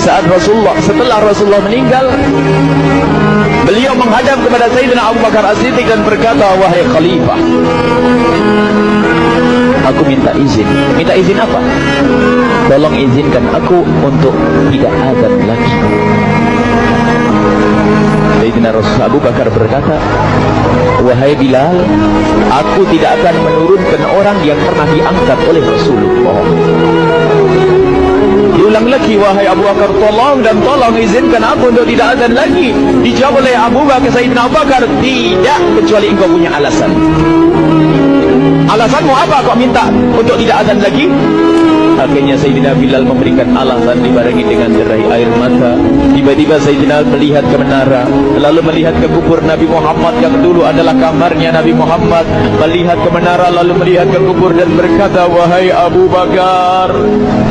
setelah Rasulullah meninggal, beliau menghadap kepada Sayyidina Abu Bakar As-Siddiq dan berkata, wahai khalifah, aku minta izin. Minta izin apa? Tolong izinkan aku untuk tidak azan lagi. Sayyidina Rasul Abu Bakar berkata, wahai Bilal, aku tidak akan menurunkan orang yang pernah diangkat oleh Rasulullah. Diulang lagi, wahai Abu Bakar, tolong dan tolong izinkan aku untuk tidak azan lagi. Dijawab oleh Abu Bakar, Sayyidina Abu Bakar, tidak, kecuali engkau punya alasan. Alasanmu apa kau minta untuk tidak azan lagi? Akhirnya Sayyidina Bilal memberikan alasan dibarengi dengan derai air mata. Tiba-tiba Sayyidina melihat ke menara, lalu melihat ke kubur Nabi Muhammad yang dulu adalah kamarnya Nabi Muhammad. Melihat ke menara, lalu melihat ke kubur dan berkata, wahai Abu Bakar,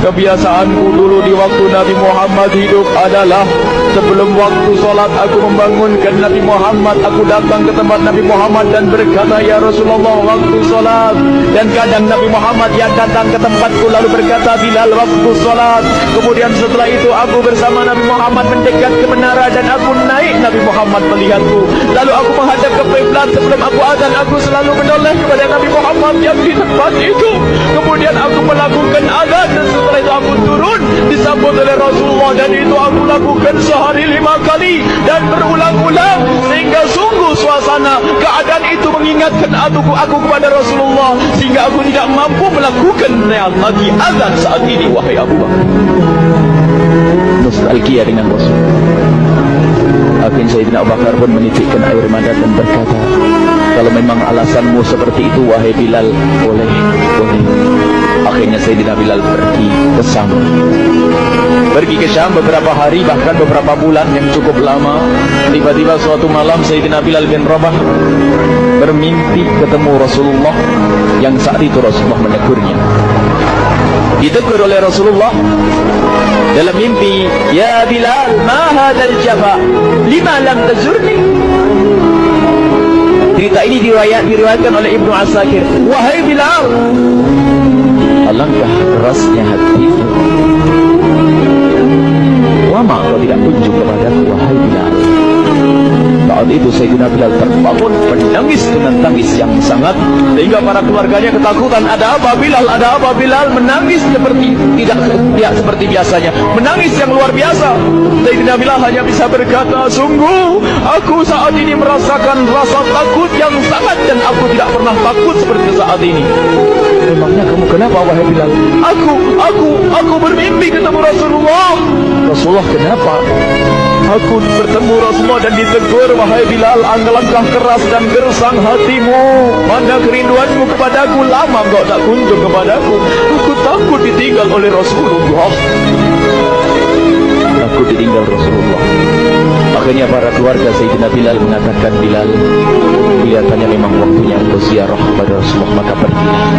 kebiasaanku dulu di waktu Nabi Muhammad hidup adalah sebelum waktu solat aku membangunkan Nabi Muhammad. Aku datang ke tempat Nabi Muhammad dan berkata, ya Rasulullah, waktu solat. Dan kadang Nabi Muhammad yang datang ke tempatku lalu berkata, Bilal, waktu solat. Kemudian setelah itu aku bersama Nabi Muhammad mendekat ke menara dan aku naik. Nabi Muhammad melihatku, lalu aku menghadap ke kiblat. Sebelum aku azan, aku selalu menoleh kepada Nabi Muhammad yang di tempat itu. Kemudian aku melakukan azan dan setelah itu aku turun disambut oleh Rasulullah, dan itu aku lakukan sehari 5 kali dan berulang-ulang, sehingga sungguh suasana keadaan itu mengingatkan aku kepada Rasulullah, sehingga aku tidak mampu melakukan lagi azan saat ini. Wahai Abu Bakar, nostalgia dengan Rasul. Akhirnya Sayyidina Abu Bakar pun menitikkan air mata dan berkata, kalau memang alasanmu seperti itu, wahai Bilal, boleh. Akhirnya Sayyidina Bilal pergi ke Syam beberapa hari, bahkan beberapa bulan yang cukup lama. Tiba-tiba suatu malam Sayyidina Bilal bin Rabah bermimpi ketemu Rasulullah, yang saat itu Rasulullah menegurnya. Ditegur oleh Rasulullah dalam mimpi, ya Bilal, ma hadzal jafa, lima lam tazurni. Cerita ini diriwayatkan oleh Ibnu Asakir. Wahai Bilal, alangkah kerasnya hatimu, lama kau tidak kunjung kepadaku, wahai Bilal. Saat itu Sayyidina Bilal terbangun menangis dengan tangis yang sangat, sehingga para keluarganya ketakutan. Ada apa Bilal? Ada apa Bilal? Menangis seperti tidak seperti biasanya, menangis yang luar biasa. Sayyidina Bilal hanya bisa berkata, sungguh aku saat ini merasakan rasa takut yang sangat, dan aku tidak pernah takut seperti saat ini. Memangnya kamu kenapa wahai Bilal? Aku bermimpi ketemu Rasulullah. Rasulullah, kenapa? Aku bertemu Rasulullah dan ditegur, wahai Bilal, alangkah keras dan gersang hatimu. Mana kerinduanmu kepadaku, lama kau tak kunjung kepadaku. Aku takut ditinggal oleh Rasulullah. Aku ditinggal Rasulullah. Akhirnya para keluarga Sayyidina Bilal mengatakan, Bilal, kelihatannya memang waktunya untuk ziarah pada Rasulullah, maka pergilah.